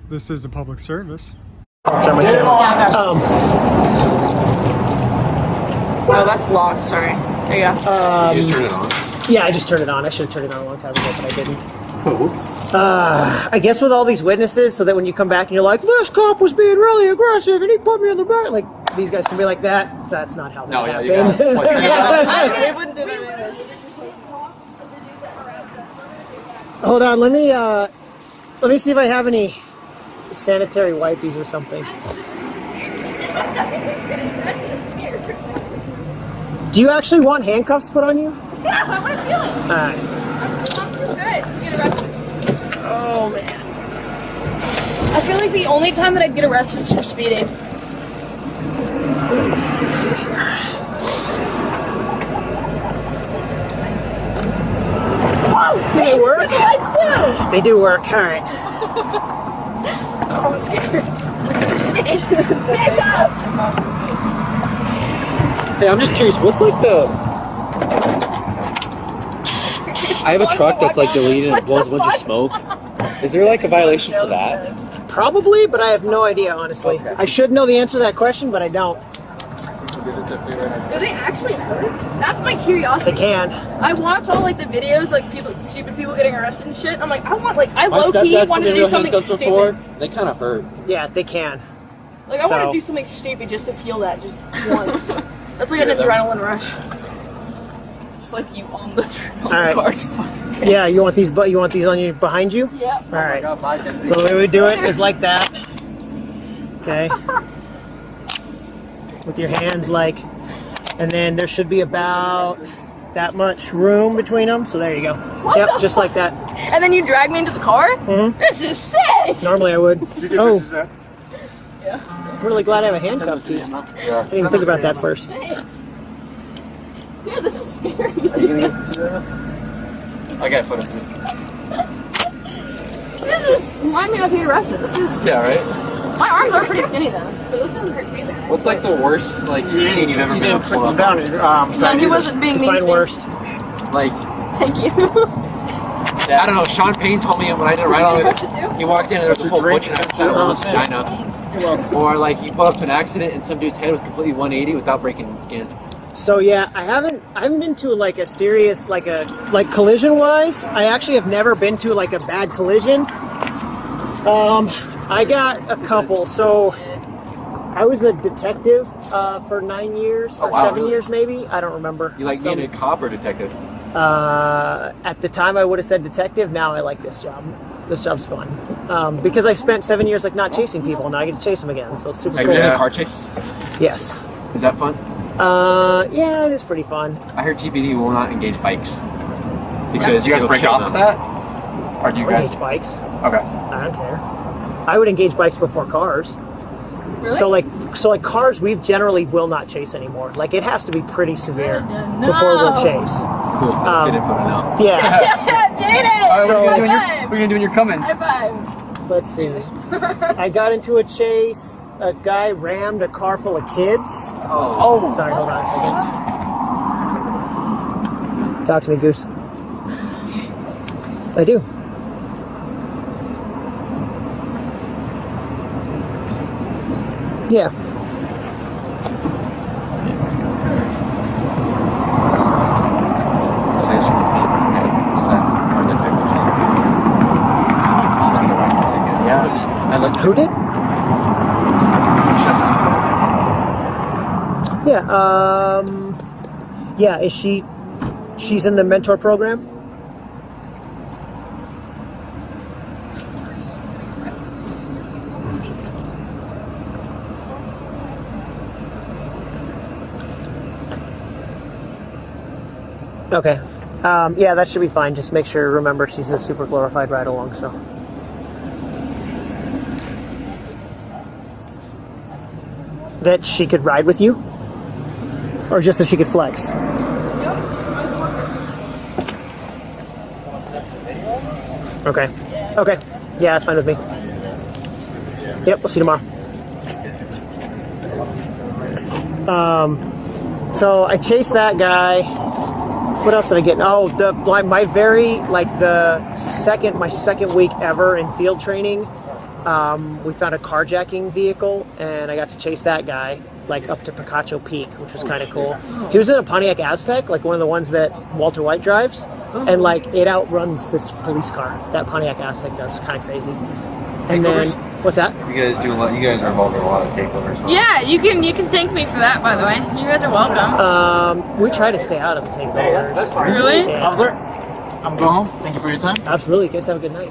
This is a public service. Start my camera. Oh, that's locked. Sorry. There you go. Did you just turn it on? Yeah, I just turned it on. I should have turned it on a long time ago, but I didn't. Oh, whoops. I guess with all these witnesses, so that when you come back and you're like, this cop was being really aggressive and he put me in the back, like, these guys can be like that. So that's not how that happened. They wouldn't do that. Hold on, let me see if I have any sanitary wipies or something. Do you actually want handcuffs put on you? Yeah, I want to feel it. Alright. Good. You get arrested. Oh man. I feel like the only time that I'd get arrested is for speeding. Let's see here. Whoa! Do they work? The lights do! They do work, alright. Oh, I'm scared. Pick up! Hey, I'm just curious, what's like the... I have a truck that's like deleted and it blows a bunch of smoke. Is there like a violation for that? Probably, but I have no idea, honestly. Okay. I should know the answer to that question, but I don't. Do they actually hurt? That's my curiosity. They can. I watch all like the videos, like stupid people getting arrested and shit. I'm like, I My low-key stepdad's wanted to do something stupid. before. They kind of hurt. Yeah, they can. Like, I want to do something stupid just to feel that just once. That's like an adrenaline rush. Just like you on the cars. Yeah, you want these on you behind you? Yeah. All right. So the way we do it is like that. Okay. With your hands like, and then there should be about that much room between them. So there you go. Yep, just like that. And then you drag me into the car? Mm-hmm. This is sick! Normally I would. Oh, Yeah. I'm really glad I have a handcuff key. I didn't even think about that first. Dude, this is scary. I got footage of it. This is, why am I not getting arrested? This is, Yeah, right? my arms are pretty skinny though, so this doesn't hurt me either. What's like the worst like scene you've ever been in? No, he wasn't being mean to Define me. worst. Like, Thank you. I don't know, Sean Payne told me when I did a ride-on with him, he walked in and there was a full butcher knife inside of a vagina. Or like he pulled up to an accident and some dude's head was completely 180 without breaking skin. So yeah, I haven't been to like a serious like collision wise. I actually have never been to like a bad collision. I got a couple. So I was a detective for 9 years or 7 years maybe. I don't remember. You like being a cop or detective? At the time I would have said detective. Now I like this job. This job's fun because I spent 7 years like not chasing people. Now I get to chase them again. So it's super Have cool. you been in car chases? Yes. Is that fun? Yeah, it is pretty fun. I heard TPD will not engage bikes because Do you guys it'll break kill off them. of that? Or do you guys? Engage bikes. Okay. I don't care. I would engage bikes before cars. Really? So like cars we generally will not chase anymore. Like it has to be pretty severe before we'll chase. Cool. That's good info to know. Yeah. Did it! So- what are you gonna do in your comments? High five. Let's see. I got into a chase. A guy rammed a car full of kids. Oh. Sorry, hold on a second. Talk to me, Goose. I do. Yeah. Who did? Yeah. Yeah. Is she? She's in the mentor program. Okay. Yeah, that should be fine. Just make sure, remember, she's a super glorified ride along, so. That she could ride with you? Or just that she could flex? Okay. Okay. Yeah, that's fine with me. Yep, we'll see you tomorrow. So I chased that guy. What else did I get? Oh, my second week ever in field training, we found a carjacking vehicle, and I got to chase that guy like up to Picacho Peak, which was kind of cool. He was in a Pontiac Aztec, like one of the ones that Walter White drives, and like it outruns this police car. That Pontiac Aztec does. Kind of crazy. And then what's that? You guys do a lot. You guys are involved in a lot of takeovers. Huh? Yeah, you can thank me for that, by the way. You guys are welcome. We try to stay out of the takeovers. Really? Yeah. Officer, I'm going home. Thank you for your time. Absolutely. You guys have a good night.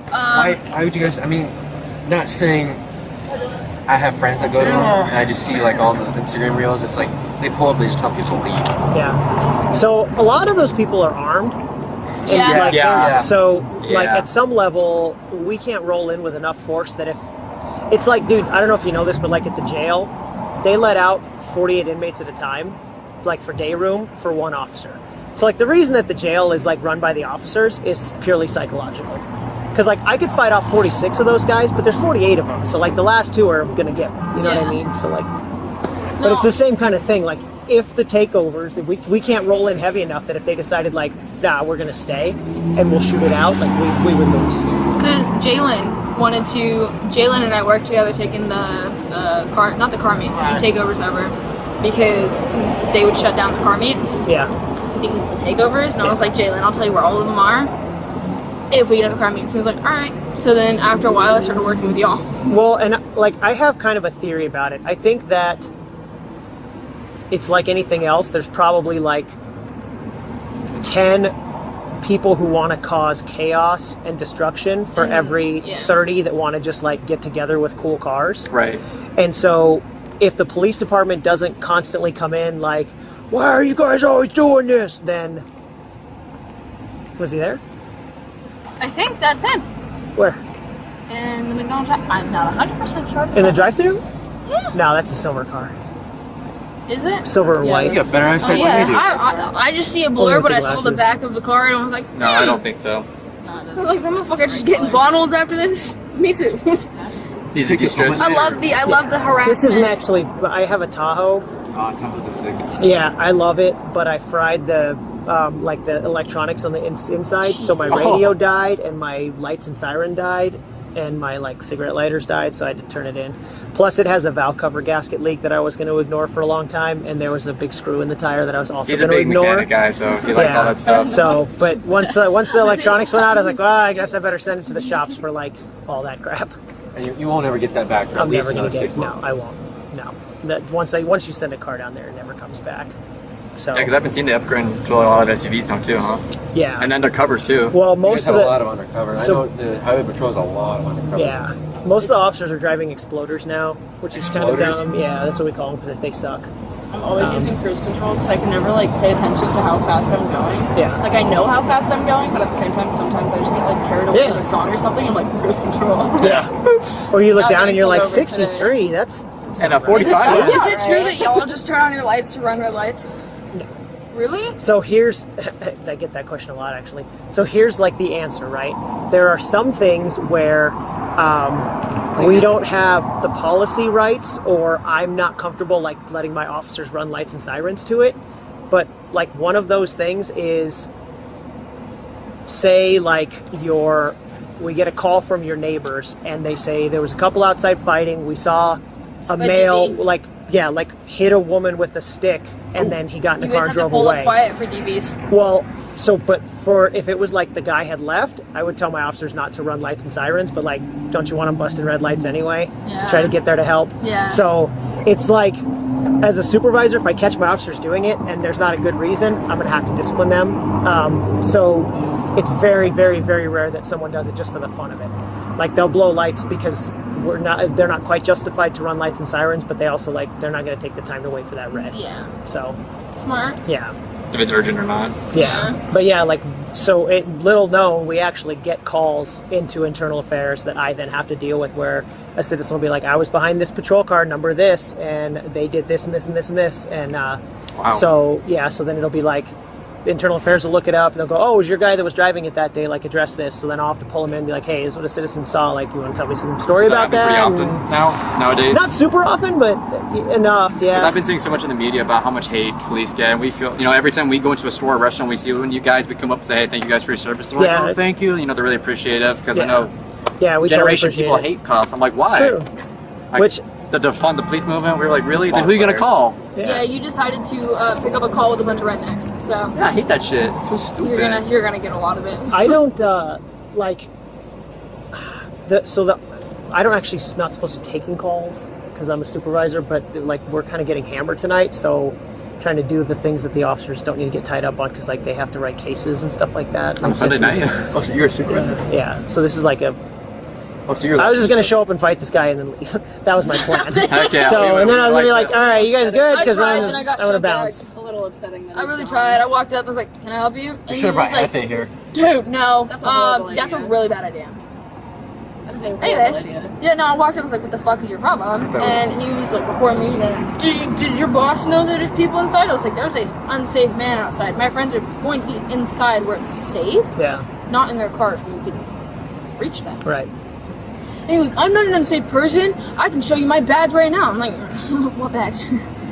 Why would you guys? I mean, not saying I have friends that go to them, and I just see like all the Instagram reels. It's like they pull up, they just tell people to leave. Yeah. So a lot of those people are armed. And Yeah. like, Yeah. So like Yeah. at some level, we can't roll in with enough force that if it's like, dude, I don't know if you know this, but like at the jail, they let out 48 inmates at a time, like for day room for one officer. So like the reason that the jail is like run by the officers is purely psychological. Because like I could fight off 46 of those guys, but there's 48 of them. So like the last two are gonna get, you know what I mean? So like, but it's the same kind of thing. Like if the takeovers, if we can't roll in heavy enough that if they decided like, nah, we're gonna stay and we'll shoot it out, like we would lose. Because Jalen and I worked together taking the car, not the car meets, the takeovers over, because they would shut down the car meets. Yeah. Because of the takeovers, and I was like, Jalen, I'll tell you where all of them are if we get a car meet. So he was like, all right. So then after a while, I started working with y'all. Well, and like I have kind of a theory about it. I think that it's like anything else. There's probably like 10 people who want to cause chaos and destruction for every 30 that want to just like get together with cool cars. Right. And so if the police department doesn't constantly come in like, why are you guys always doing this? Then, was he there? I think that's him. Where? And the McDonald's, I'm not 100% sure. In the drive-thru? Yeah. No, that's a silver car. Is it? Silver and white. You got better Oh, eyesight yeah. than we do. I just see a Only blur, with but the I saw the glasses. back of the car, and I was like, No, I don't think so. I was like, that motherfucker just getting bottles after this. Me too. He's too stressed. I love the harassment. This isn't actually, I have a Tahoe. Tahoes are sick. Yeah, I love it, but I fried the like the electronics on the inside, so my radio died, and my lights and siren died, and my like cigarette lighters died, so I had to turn it in. Plus, it has a valve cover gasket leak that I was going to ignore for a long time, and there was a big screw in the tire that I was also He's a going to big ignore. mechanic guy, so he likes all that stuff. So, but once the electronics went out, I was like, well, I guess I better send it to the shops for like all that crap. And you won't ever get that back for at I'm least never going another to 6 get. No, months. I won't. No, that once you send a car down there, it never comes back. So Yeah, because I've been seeing the upgrade to a lot of SUVs now too, huh? yeah, And undercovers too. well, You most guys of have the a lot of undercover. so- I know the highway patrol has a lot of undercover. yeah, most of the officers are driving exploders now, which is kind of Exploders? dumb. Yeah, that's what we call them because they suck. I'm always using cruise control because I can never like pay attention to how fast I'm going. Yeah. Like I know how fast I'm going, but at the same time, sometimes I just get like carried away Yeah. in the song or something. I'm like cruise control. Yeah, or you look Not down and getting you're like pulled over 63. That's And a not right. 45. Is it true that y'all just turn on your lights to run red lights? No. Really? So here's, I get that question a lot actually. So here's like the answer, right? There are some things where we don't have the policy rights, or I'm not comfortable like letting my officers run lights and sirens to it. But like one of those things is, say like we get a call from your neighbors and they say there was a couple outside fighting. We saw a male like hit a woman with a stick, and then he got in You a guys car have and to drove pull away. up quiet for DVs. Well, so, but for if it was like the guy had left, I would tell my officers not to run lights and sirens, but like, don't you want them busting red lights anyway? Yeah. To try to get there to help? Yeah. So it's like, as a supervisor, if I catch my officers doing it and there's not a good reason, I'm going to have to discipline them. So it's very, very, very rare that someone does it just for the fun of it. Like they'll blow lights because they're not quite justified to run lights and sirens, but they also like, they're not going to take the time to wait for that red. Yeah. So, Smart. yeah. If it's urgent or not. Yeah, but yeah, like, so little known, we actually get calls into internal affairs that I then have to deal with, where a citizen will be like, I was behind this patrol car, number this, and they did this and this and this and this, and Wow. so yeah, so then it'll be like, internal affairs will look it up and they'll go, oh, it was your guy that was driving it that day, like address this. So then I'll have to pull him in and be like, hey, this is what a citizen saw, like, you want to tell me some story about that? Pretty often nowadays. Not super often, but enough, yeah. Because I've been seeing so much in the media about how much hate police get, and we feel, every time we go into a store or restaurant, we see when you guys would come up and say, hey, thank you guys for your service. They're like, Yeah. oh, thank you. They're really appreciative, because I Yeah. know Yeah, we generation totally people appreciate hate cops. I'm like, why? It's true. Like, Which the defund the police movement. We were like, really? Then who are you gonna call? Yeah, you decided to pick up a call with a bunch of rednecks. So Yeah, I hate that shit. It's so stupid. you're gonna get a lot of it. I don't like I don't actually not supposed to be taking calls because I'm a supervisor, but like we're kind of getting hammered tonight, so trying to do the things that the officers don't need to get tied up on because like they have to write cases and stuff like that. On Sunday night. Oh, so you're a supervisor? Yeah, so this is like a. Oh, so you're. I was just gonna show up and fight this guy and then leave. That was my plan. Heck yeah, and then I was gonna be like, all right, you guys good? I Because tried, I'm then I got gonna shoved bounce. back. A little upsetting. I really tried. I walked up. I was like, "Can I help you?" And You he should have was brought like, Effie here. "Dude, no. That's a horrible That's a idea. really bad idea." That is a horrible Anyways, idea. yeah, no, I walked up. I was like, "What the fuck is your problem?" And he was like, recording me. Did your boss know that there's people inside? I was like, "There's an unsafe man outside. My friends are going to be inside where it's safe, Yeah, not in their cars where you can reach them." right. And he goes, "I'm not an unsafe person. I can show you my badge right now." I'm like, "What badge?"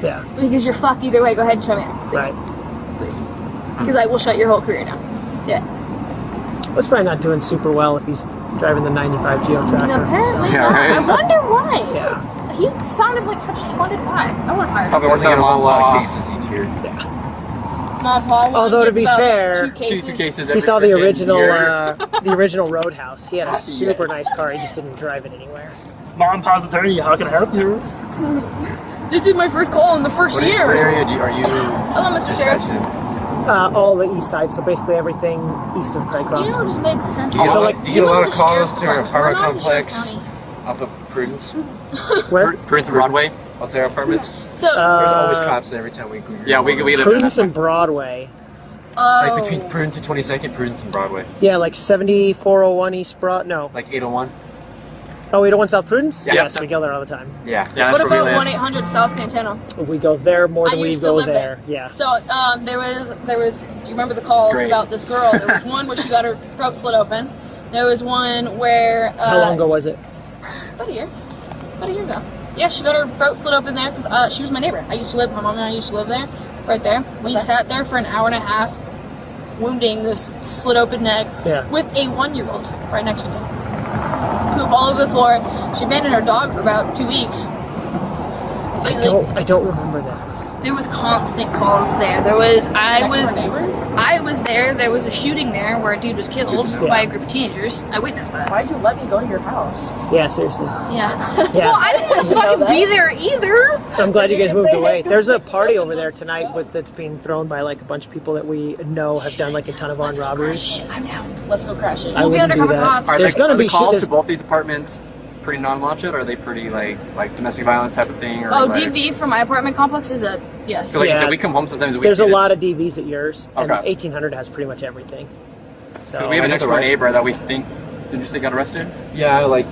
Yeah, Because you're fucked either way. Go ahead and show me it, please. right. Please. Because I will shut your whole career down. Yeah. That's probably not doing super well if he's driving the 95 Geo Tracker. And apparently, Yeah, right. I wonder why. Yeah. He sounded like such a splendid guy. I want to hire him. Probably We're working taking on a lot of cases each year. Mom, Paul, Although to be fair, two cases. He saw the original Roadhouse. He had a super nice car. He just didn't drive it anywhere. Mom, pause attorney, how can I help you? This is my first call in the first What year. area are you? Hello, Mr. Sheriff. dispatched in? All the east side, so basically everything east of Craycroft. You know what just made sense? Do you get, So, a lot, like, do you get a lot of the calls sheriff's to our department. apartment We're not in Shannon complex County. off of Prudence? Where? Prince and Broadway. Altair Apartments? So, There's always cops there every time we go. Yeah, we live Prudence in and Broadway. Like between Prudence and 22nd, Prudence and Broadway. Yeah, like 7401 East Broad. No. Like 801? Oh, 801 South Prudence? Yeah. Yes, we go there all the time. Yeah. Yeah, what that's where we about live. 1-800 South Pantano? We go there more than I we used to go live there. Yeah. So there was. You remember the calls Great. about this girl? There was one where she got her throat slit open. There was one where. How long ago was it? About a year ago. Yeah, she got her throat slit open there because she was my neighbor. My mom and I used to live there, right there. We sat there for an hour and a half, wounding this slit open neck Yeah. with a 1-year-old right next to me. Poop all over the floor. She abandoned her dog for about 2 weeks. I don't remember that. There was constant calls there. I was there. There was a shooting there where a dude was killed by a group of teenagers. I witnessed that. Why'd you let me go to your house? Yeah, seriously. Yeah. Yeah. Well, I didn't want to fucking be there either. I'm glad you guys can moved say, away. hey, There's a party over there tonight that's being thrown by like a bunch of people that we know have done like a ton of armed robberies. I'm down. Let's go crash it. I We'll be wouldn't do undercover that. cops. There's gonna are be the calls shit. to both these apartments pretty non-watchet, or are they pretty like domestic violence type of thing? Or Oh, like, DV from my apartment complex is a yes. Because like you Yeah. said, we come home sometimes. There's a lot of DVs at yours, and Okay. 1800 has pretty much everything. So Because we have a I know next the door right- neighbor that we think, did you say got arrested? Yeah, like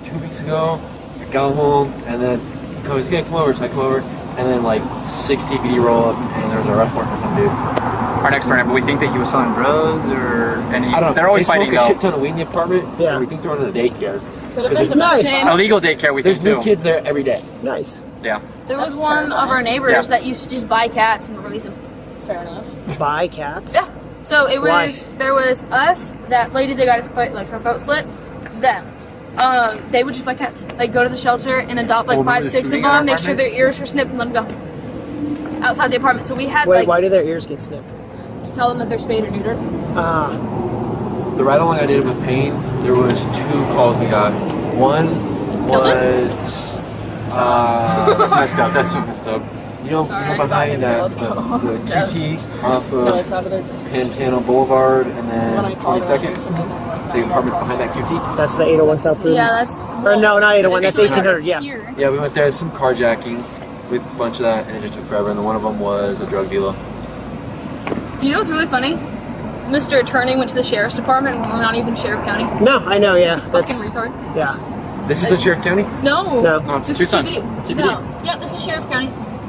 2 weeks ago, I got home, and then he goes, "Yeah, come over." So I come over, and then like 6 TPD roll up, and there was an arrest warrant for some dude. Our next door neighbor, we think that he was selling drugs or any. I don't know. They're always they fighting smoke a shit though. ton of weed in the apartment. Yeah. and we think they're under the daycare. Could have Because been nice. same. Illegal daycare, we there's think new too. kids there every day. nice. Yeah. There was That's one of our neighbors Yeah. that used to just buy cats and release them. Fair enough. Buy cats. Yeah. So it was Why? there was us, that lady that got her throat slit, them. They would just buy cats. Like go to the shelter and adopt like Oh, remember 5, the 6 of shooting in our them, make sure apartment? their ears were snipped and let them go. Outside the apartment. So we had Wait, like why do their ears get snipped? to tell them that they're spayed or neutered. The ride along I did with Payne, there was 2 calls we got. One was That's messed up. That's so messed up. you know Sorry. behind Let's the go. QT off No, of it's out of there. Pantano Boulevard, and When I then called her, 22nd. or something like The that. apartment's behind that QT. That's the 801 South Prudence. Yeah, that's Or no, not 801. That's Actually, 1800. Yeah. here. Yeah, we went there. Some carjacking with a bunch of that, and it just took forever. And then one of them was a drug dealer. You know what's really funny? Mr. Attorney went to the sheriff's department and we're not even Sheriff County. No, I know. Yeah, Fucking that's retard. yeah. This isn't Sheriff County. No. No. No, it's This is Tucson. TBD. No. Yeah, this is Sheriff County.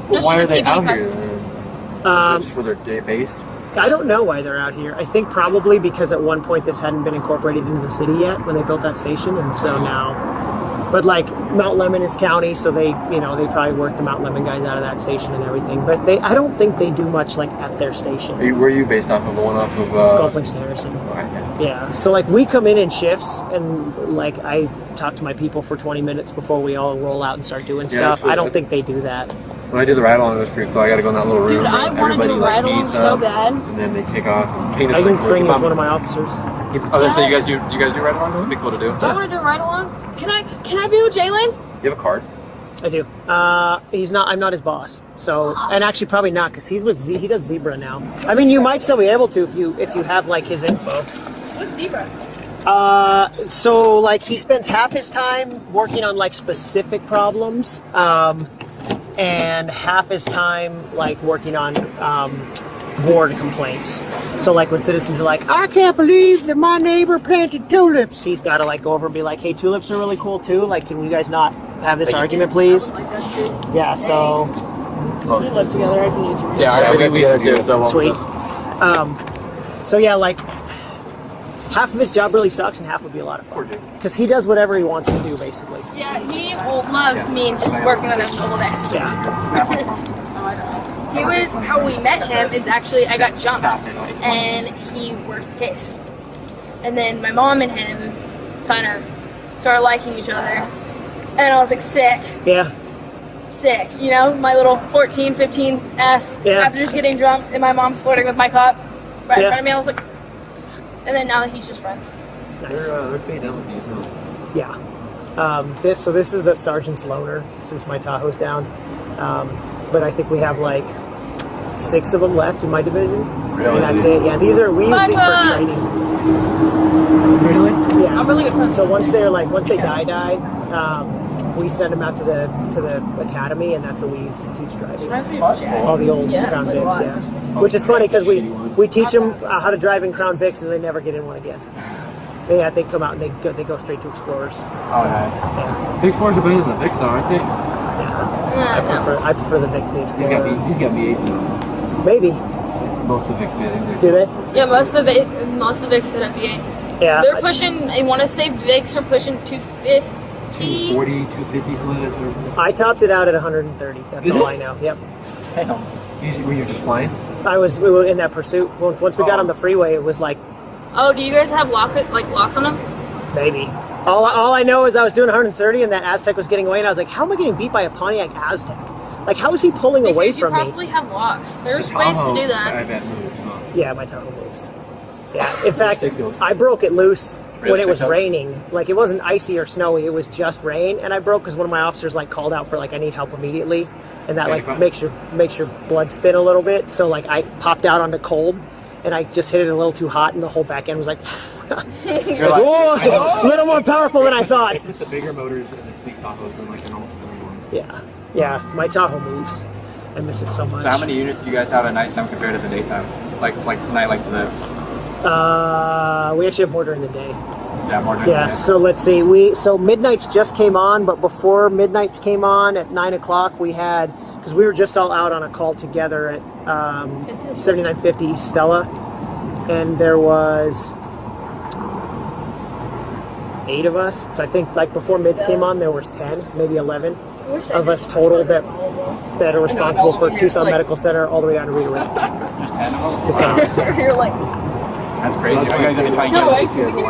This Why is are a they TBD out car. here? Is that Um, just where they're based? I don't know why they're out here. I think probably because at one point this hadn't been incorporated into the city yet when they built that station, and so now. But like Mount Lemon is county, so they probably work the Mount Lemon guys out of that station and everything. But I don't think they do much like at their station. Where are you based off of? The one off of Gulf Links and Harrison. Okay, yeah. Yeah, so like we come in shifts, and like I talk to my people for 20 minutes before we all roll out and start doing stuff. I don't think they do that. When I do the ride along, it was pretty cool. I got to go in that little room. Dude, I want to do a ride along so bad. And then they take off. And I can bring with one of my officers. Oh, so you guys do ride alongs? That'd be cool to do. I want to do a ride along. Can I be with Jalen? You have a card? I do. He's not. I'm not his boss. So, and actually probably not, because he's with he does Zebra now. I mean, you might still be able to if you have like his info. What's Zebra? So like he spends half his time working on like specific problems, and half his time like working on ward complaints. So like when citizens are like, I can't believe that my neighbor planted tulips, he's got to like go over and be like, hey, tulips are really cool too. Like, can you guys not have this argument, please? Yeah. So. We live together. I can use your. Yeah, we live together too. So sweet. So yeah, like half of his job really sucks, and half would be a lot of fun because he does whatever he wants to do, basically. Yeah, he will love me and just working with him all day. Yeah. He was, how we met him is actually, I got jumped, and he worked the case. And then my mom and him kind of started liking each other, and I was like, sick. Yeah. Sick, you know, my little 14, 15 ass, after just getting jumped, and my mom's flirting with my cop right in front of me. I was like, and then now he's just friends. Nice. They're fade down with you, too. Yeah. This is the sergeant's loaner since my Tahoe's down. But I think we have like 6 of them left in my division. Really? And that's it. Yeah, we use these for training. Really? Yeah. I'm really good friends. So once they die, we send them out to the academy, and that's what we use to teach driving. All the old Crown Vics, yeah. Which is funny because we teach them how to drive in Crown Vics, and they never get in one again. Yeah, they come out and they go straight to Explorers. Oh, nice. Yeah. The Explorers are better than the Vics, though, aren't they? Yeah. I prefer the Vics to the Explorer. He's got V8s though. Maybe. Most of the Vics do they? Yeah, most of the Vics sit at V8. Yeah. They're pushing, I want to say Vics are pushing 250. 240, 250, something like that. I topped it out at 130. That's all I know. Yep. Were you just flying? We were in that pursuit. Once we got on the freeway, it was like. Oh, do you guys have locks on them? Maybe. All I know is I was doing 130, and that Aztec was getting away, and I was like, how am I getting beat by a Pontiac Aztec? Like, how is he pulling away from me? You probably have locks. There's ways to do that. I bet moves, huh? Yeah, my Tahoe moves. Yeah, in fact, I broke it loose when it was raining. Like, it wasn't icy or snowy, it was just rain, and I broke because one of my officers, like, called out for, like, I need help immediately, and that, like, makes your blood spin a little bit, so, like, I popped out onto cold, and I just hit it a little too hot, and the whole back end was like, You're like, whoa, a little more powerful than I thought. With the bigger motors and the police Tahoes than like the normal civilian ones. Yeah, my Tahoe moves. I miss it so much. So how many units do you guys have at nighttime compared to the daytime? Like night like to this? We actually have more during the day. Yeah, more during the day. So let's see. So Midnights just came on, but before Midnights came on at 9 o'clock, we had, because we were just all out on a call together at 7950 East Stella, and there was 8 of us. So I think like before Mids came on, there was 10, maybe 11 of us total that are responsible for Tucson Medical Center all the way down to Rita Ranch. Just 10 of them? Just 10 of us. Yeah. You're like, That's crazy. Are you guys going to try and get it as well?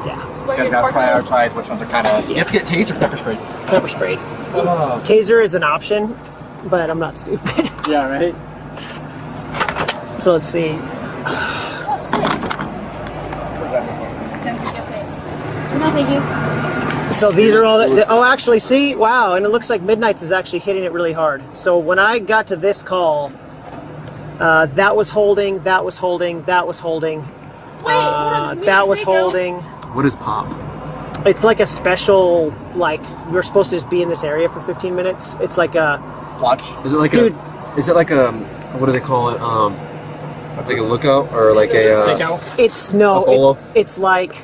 Yeah. You guys got to prioritize which ones are kind of... You have to get taser pepper sprayed. Pepper sprayed. Taser is an option, but I'm not stupid. Yeah, right? So let's see. No, thank you. So these are all that. Oh, actually, see, wow, and it looks like Midnights is actually hitting it really hard. So when I got to this call, that was holding, that was holding, that was holding, that was holding. What is pop? It's like a special, like, you're supposed to just be in this area for 15 minutes. It's like a... Watch. Is it like what do they call it? Like a lookout or like a... Stakeout? It's like...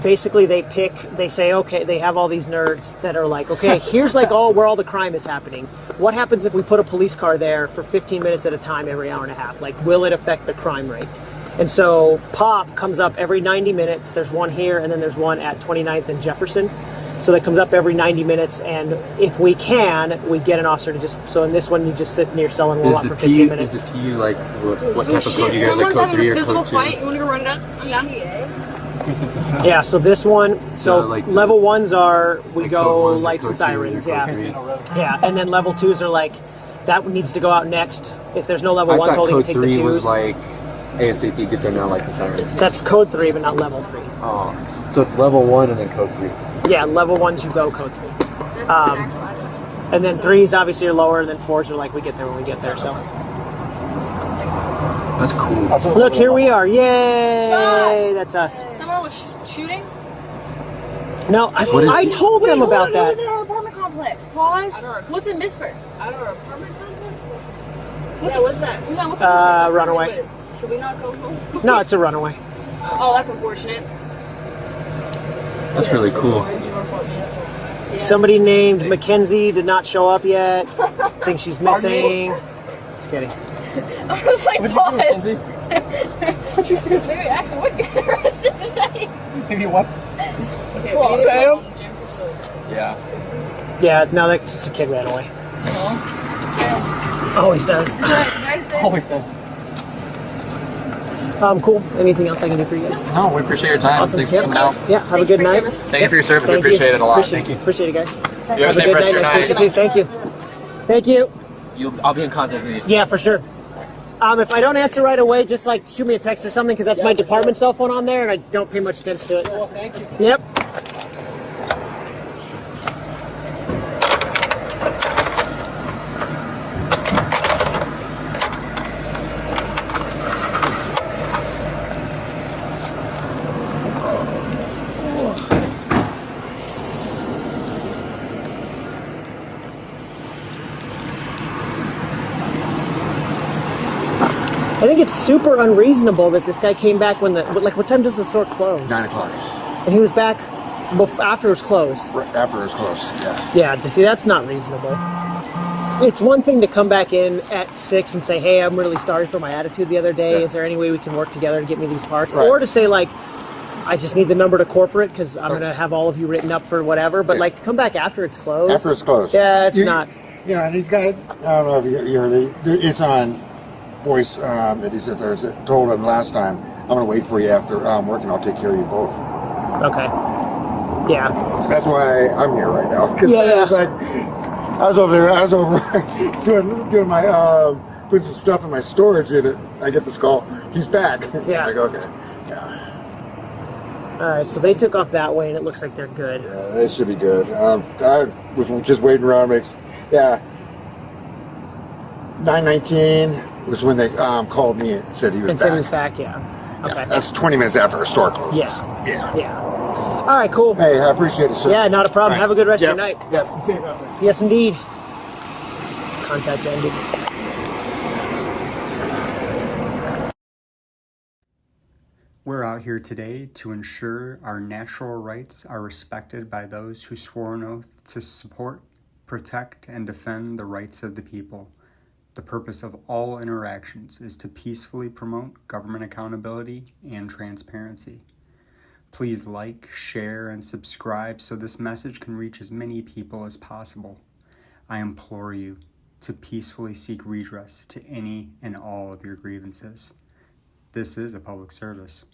Basically, they say, okay, they have all these nerds that are like, okay, here's like where all the crime is happening. What happens if we put a police car there for 15 minutes at a time every hour and a half? Like, will it affect the crime rate? And so POP comes up every 90 minutes. There's one here, and then there's one at 29th and Jefferson. So that comes up every 90 minutes, and if we can, we get an officer to just. So in this one, you just sit in your cell and roll out for 15 minutes. Is the T like what type of Shit, code you guys? Like someone's code having 3 a or physical code 2? fight. You want to go run it up? I'm down. Yeah. So this one. So like level 1s are we like go code 1 to lights and code 2 sirens. or Yeah. code 3? Yeah. And then level 2s are like that needs to go out next. If there's no level I 1s thought holding, you code take the 3 2s. was like ASAP, get there now, like the sirens. That's code 3, but not level 3. Oh, so it's level 1 and then code 3. Yeah, level 1s you go code 3. And then 3s obviously are lower, and then 4s are like we get there when we get there. So That's cool. look, here we are! Yay! That's us. Someone was shooting. No, I told them about It that. was in our apartment complex. Pause. What's in Bisper? At our apartment complex? What's that? Yeah, what's in Bisper? Runaway. Should we not go home? No, it's a runaway. Oh, that's unfortunate. That's really cool. Somebody named Mackenzie did not show up yet. Think she's missing. Just kidding. I was like, pause. Maybe actually would get arrested today. Maybe what? Cool. Sam? Yeah. Yeah, no, that's just a kid ran away. Always does. Always does. Cool. Anything else I can do for you guys? No, we appreciate your time. Awesome. Thanks for Yep. coming out. Yeah, have a good night. Thank you for your service. Thank we appreciate it a lot. Appreciate it, guys. You have a Have a safe good rest of your night. Nice to meet you night. too. Thank you. Thank you. I'll be in contact with you. Yeah, for sure. If I don't answer right away, just like shoot me a text or something, because that's my department cell phone on there, and I don't pay much attention to it. Well, thank you. Yep. I think it's super unreasonable that this guy came back when what time does the store close? 9 o'clock. And he was back after it was closed. Right after it was close, yeah. Yeah, see, that's not reasonable. It's one thing to come back in at 6 and say, hey, I'm really sorry for my attitude the other day. Yeah. Is there any way we can work together to get me these parts? Right. Or to say, like, I just need the number to corporate because I'm going to have all of you written up for whatever. But, like, come back after it's closed. After it's closed. Yeah, it's not. Yeah, and he's got, I don't know if you heard it, it's on voice that he said there, told him last time, I'm going to wait for you after work and I'll take care of you both. Okay. Yeah. That's why I'm here right now. 'Cause Yeah, yeah. I was over doing my, putting some stuff in my storage in it. I get this call, he's back. Yeah. Like, okay. Yeah. All right, so they took off that way, and it looks like they're good. Yeah, they should be good. I was just waiting around. 9:19 was when they called me and said he was And back. said he was back, yeah. Okay. Yeah, that's 20 minutes after our store closed. Yeah. Yeah. Yeah. All right, cool. Hey, I appreciate it, sir. Yeah, not a problem. All right. Have a good rest Yep. of your night. Yep. See you about that. Yes, indeed. Contact ended. We're out here today to ensure our natural rights are respected by those who swore an oath to support, protect, and defend the rights of the people. The purpose of all interactions is to peacefully promote government accountability and transparency. Please like, share, and subscribe so this message can reach as many people as possible. I implore you to peacefully seek redress to any and all of your grievances. This is a public service.